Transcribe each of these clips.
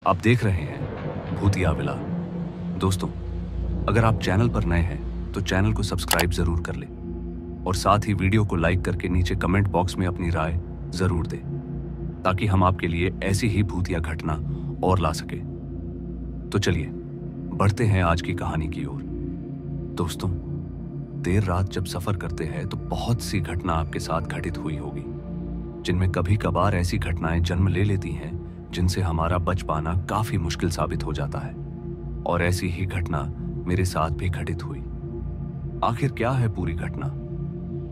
आप देख रहे हैं भूतिया विला। दोस्तों, अगर आप चैनल पर नए हैं तो चैनल को सब्सक्राइब जरूर कर लें और साथ ही वीडियो को लाइक करके नीचे कमेंट बॉक्स में अपनी राय जरूर दें, ताकि हम आपके लिए ऐसी ही भूतिया घटना और ला सके। तो चलिए बढ़ते हैं आज की कहानी की ओर। दोस्तों, देर रात जब सफर करते हैं तो बहुत सी घटना आपके साथ घटित हुई होगी, जिनमें कभी कभार ऐसी घटनाएं जन्म ले लेती हैं जिनसे हमारा बच पाना काफी मुश्किल साबित हो जाता है। और ऐसी ही घटना मेरे साथ भी घटित हुई। आखिर क्या है पूरी घटना,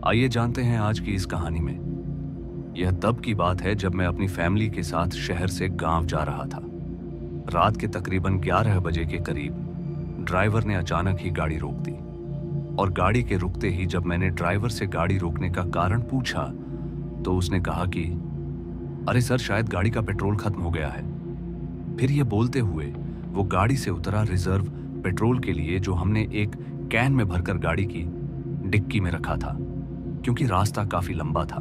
आइए जानते हैं आज की इस कहानी में। यह तब की बात है जब मैं अपनी फैमिली के साथ शहर से गांव जा रहा था। रात के तकरीबन 11 बजे के करीब ड्राइवर ने अचानक ही गाड़ी रोक दी और गाड़ी के रुकते ही जब मैंने ड्राइवर से गाड़ी रोकने का कारण पूछा तो उसने कहा कि अरे सर, शायद गाड़ी का पेट्रोल खत्म हो गया है। फिर यह बोलते हुए वो गाड़ी से उतरा रिजर्व पेट्रोल के लिए, जो हमने एक कैन में भरकर गाड़ी की डिक्की में रखा था, क्योंकि रास्ता काफी लंबा था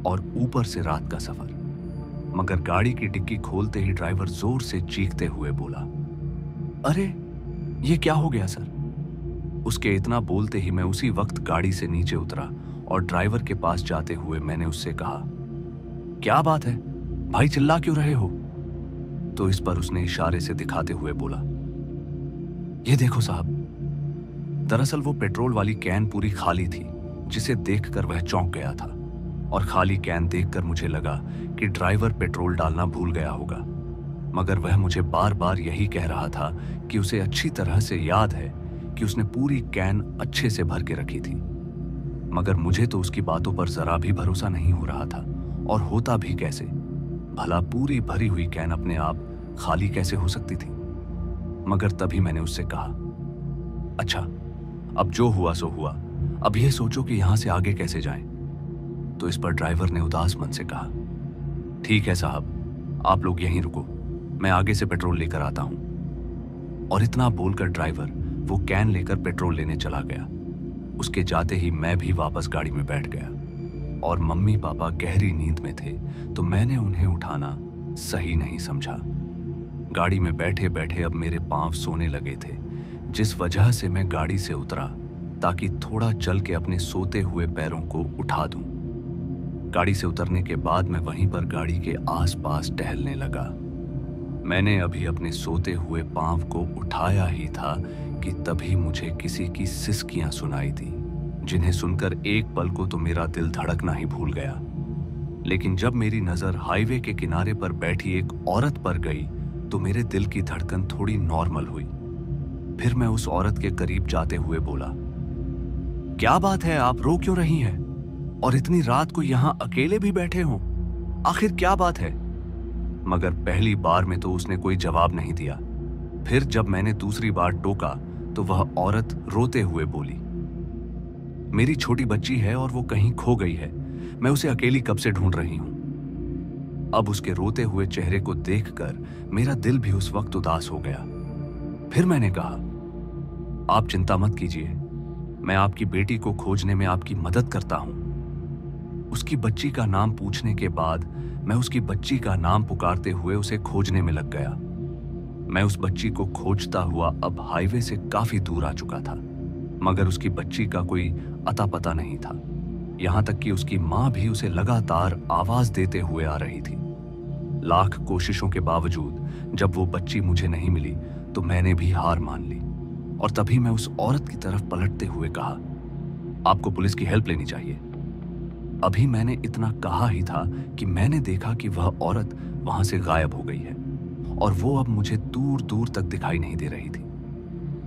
और ऊपर से रात का सफर। मगर गाड़ी की डिक्की खोलते ही ड्राइवर जोर से चीखते हुए बोला, अरे ये क्या हो गया सर। उसके इतना बोलते ही मैं उसी वक्त गाड़ी से नीचे उतरा और ड्राइवर के पास जाते हुए मैंने उससे कहा, क्या बात है भाई, चिल्ला क्यों रहे हो। तो इस पर उसने इशारे से दिखाते हुए बोला, ये देखो साहब। दरअसल वो पेट्रोल वाली कैन पूरी खाली थी, जिसे देखकर वह चौंक गया था और खाली कैन देखकर मुझे लगा कि ड्राइवर पेट्रोल डालना भूल गया होगा। मगर वह मुझे बार बार यही कह रहा था कि उसे अच्छी तरह से याद है कि उसने पूरी कैन अच्छे से भर के रखी थी। मगर मुझे तो उसकी बातों पर जरा भी भरोसा नहीं हो रहा था, और होता भी कैसे। भला पूरी भरी हुई कैन अपने आप खाली कैसे हो सकती थी। मगर तभी मैंने उससे कहा, अच्छा अब जो हुआ सो हुआ, अब यह सोचो कि यहां से आगे कैसे जाएं। तो इस पर ड्राइवर ने उदास मन से कहा, ठीक है साहब, आप लोग यहीं रुको, मैं आगे से पेट्रोल लेकर आता हूं। और इतना बोलकर ड्राइवर वो कैन लेकर पेट्रोल लेने चला गया। उसके जाते ही मैं भी वापस गाड़ी में बैठ गया और मम्मी पापा गहरी नींद में थे, तो मैंने उन्हें उठाना सही नहीं समझा। गाड़ी में बैठे बैठे अब मेरे पांव सोने लगे थे, जिस वजह से मैं गाड़ी से उतरा ताकि थोड़ा चल के अपने सोते हुए पैरों को उठा दूं। गाड़ी से उतरने के बाद मैं वहीं पर गाड़ी के आसपास टहलने लगा। मैंने अभी अपने सोते हुए पांव को उठाया ही था कि तभी मुझे किसी की सिसकियां सुनाई दी, जिन्हें सुनकर एक पल को तो मेरा दिल धड़कना ही भूल गया। लेकिन जब मेरी नजर हाईवे के किनारे पर बैठी एक औरत पर गई तो मेरे दिल की धड़कन थोड़ी नॉर्मल हुई। फिर मैं उस औरत के करीब जाते हुए बोला, क्या बात है, आप रो क्यों रही हैं? और इतनी रात को यहां अकेले भी बैठे हो, आखिर क्या बात है? मगर पहली बार में तो उसने कोई जवाब नहीं दिया। फिर जब मैंने दूसरी बार टोका तो वह औरत रोते हुए बोली, मेरी छोटी बच्ची है और वो कहीं खो गई है, मैं उसे अकेली कब से ढूंढ रही हूं। अब उसके रोते हुए चेहरे को देखकर मेरा दिल भी उस वक्त उदास हो गया। फिर मैंने कहा, आप चिंता मत कीजिए, मैं आपकी बेटी को खोजने में आपकी मदद करता हूं। उसकी बच्ची का नाम पूछने के बाद मैं उसकी बच्ची का नाम पुकारते हुए उसे खोजने में लग गया। मैं उस बच्ची को खोजता हुआ अब हाईवे से काफी दूर आ चुका था, मगर उसकी बच्ची का कोई अता पता नहीं था। यहां तक कि उसकी मां भी उसे लगातार आवाज देते हुए आ रही थी। लाख कोशिशों के बावजूद जब वो बच्ची मुझे नहीं मिली तो मैंने भी हार मान ली। और तभी मैं उस औरत की तरफ पलटते हुए कहा, आपको पुलिस की हेल्प लेनी चाहिए। अभी मैंने इतना कहा ही था कि मैंने देखा कि वह औरत वहां से गायब हो गई है और वो अब मुझे दूर दूर तक दिखाई नहीं दे रही थी।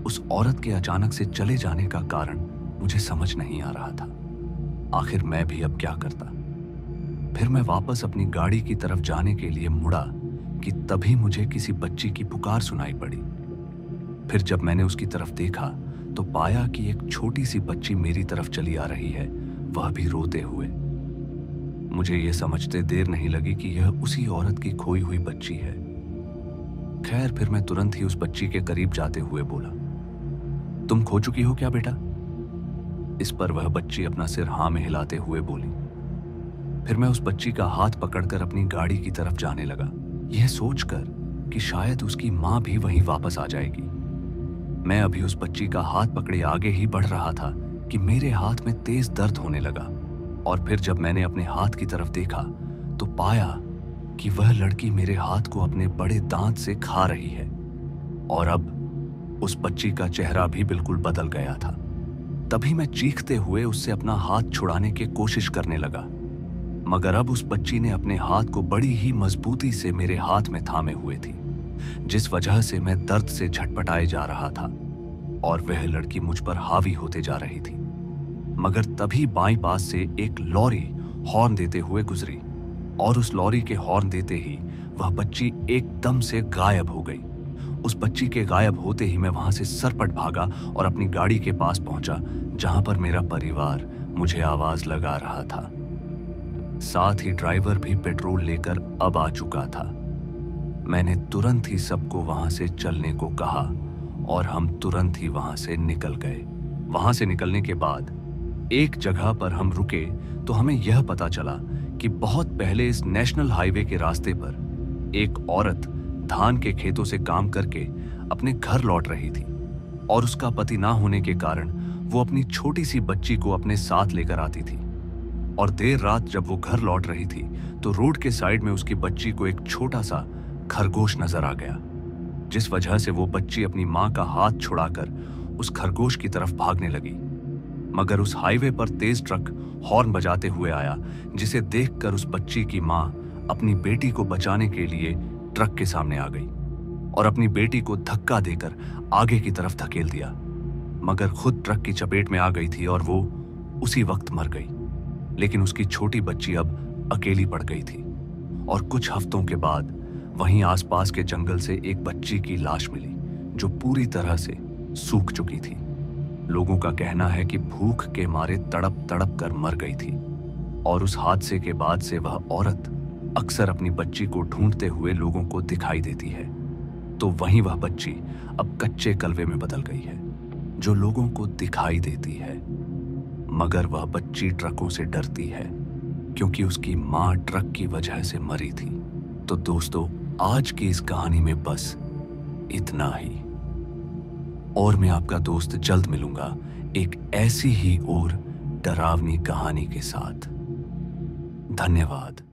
उस औरत के अचानक से चले जाने का कारण मुझे समझ नहीं आ रहा था। आखिर मैं भी अब क्या करता। फिर मैं वापस अपनी गाड़ी की तरफ जाने के लिए मुड़ा कि तभी मुझे किसी बच्ची की पुकार सुनाई पड़ी। फिर जब मैंने उसकी तरफ देखा तो पाया कि एक छोटी सी बच्ची मेरी तरफ चली आ रही है, वह भी रोते हुए। मुझे यह समझते देर नहीं लगी कि यह उसी औरत की खोई हुई बच्ची है। खैर, फिर मैं तुरंत ही उस बच्ची के करीब जाते हुए बोला, तुम खो चुकी हो क्या बेटा? इस पर वह बच्ची अपना सिर हाँ में हिलाते हुए बोली। फिर मैं उस बच्ची का हाथ पकड़कर अपनी गाड़ी की तरफ जाने लगा, यह सोचकर कि शायद उसकी माँ भी वहीं वापस आ जाएगी। मैं अभी उस बच्ची का हाथ पकड़े आगे ही बढ़ रहा था कि मेरे हाथ में तेज दर्द होने लगा। और फिर जब मैंने अपने हाथ की तरफ देखा तो पाया कि वह लड़की मेरे हाथ को अपने बड़े दांत से खा रही है। और अब उस बच्ची का चेहरा भी बिल्कुल बदल गया था। तभी मैं चीखते हुए उससे अपना हाथ छुड़ाने की कोशिश करने लगा, मगर अब उस बच्ची ने अपने हाथ को बड़ी ही मजबूती से मेरे हाथ में थामे हुए थी, जिस वजह से मैं दर्द से झटपटाए जा रहा था और वह लड़की मुझ पर हावी होते जा रही थी। मगर तभी बाईं पास से एक लॉरी हॉर्न देते हुए गुजरी और उस लॉरी के हॉर्न देते ही वह बच्ची एकदम से गायब हो गई। उस बच्ची के गायब होते ही मैं वहां से सरपट भागा और अपनी गाड़ी के पास पहुंचा, जहां पर मेरा परिवार मुझे आवाज लगा रहा था। साथ ही ड्राइवर भी पेट्रोल लेकर अब आ चुका था। मैंने तुरंत ही सबको वहां से चलने को कहा और हम तुरंत ही वहां से निकल गए। वहां से निकलने के बाद एक जगह पर हम रुके तो हमें यह पता चला कि बहुत पहले इस नेशनल हाईवे के रास्ते पर एक औरत धान के खेतों से काम करके अपने घर लौट रही थी और उसका पति ना होने के कारण वो अपनी छोटी सी बच्ची को अपने साथ लेकर आती थी। और देर रात जब वो घर लौट रही थी तो रोड के साइड में उसकी बच्ची को एक छोटा सा खरगोश नजर आ गया, जिस वजह से वो बच्ची अपनी माँ का हाथ छुड़ाकर उस खरगोश की तरफ भागने लगी। मगर उस हाईवे पर तेज ट्रक हॉर्न बजाते हुए आया, जिसे देखकर उस बच्ची की माँ अपनी बेटी को बचाने के लिए ट्रक के सामने आ गई और अपनी बेटी को धक्का देकर आगे की तरफ धकेल दिया, मगर खुद ट्रक की चपेट में आ गई थी और वो उसी वक्त मर गई। लेकिन उसकी छोटी बच्ची अब अकेली पड़ गई थी। और कुछ हफ्तों के बाद वहीं आसपास के जंगल से एक बच्ची की लाश मिली, जो पूरी तरह से सूख चुकी थी। लोगों का कहना है कि भूख के मारे तड़प तड़प कर मर गई थी। और उस हादसे के बाद से वह औरत अक्सर अपनी बच्ची को ढूंढते हुए लोगों को दिखाई देती है। तो वहीं वह बच्ची अब कच्चे कलवे में बदल गई है, जो लोगों को दिखाई देती है। मगर वह बच्ची ट्रकों से डरती है, क्योंकि उसकी माँ ट्रक की वजह से मरी थी। तो दोस्तों, आज की इस कहानी में बस इतना ही। और मैं आपका दोस्त जल्द मिलूंगा एक ऐसी ही और डरावनी कहानी के साथ। धन्यवाद।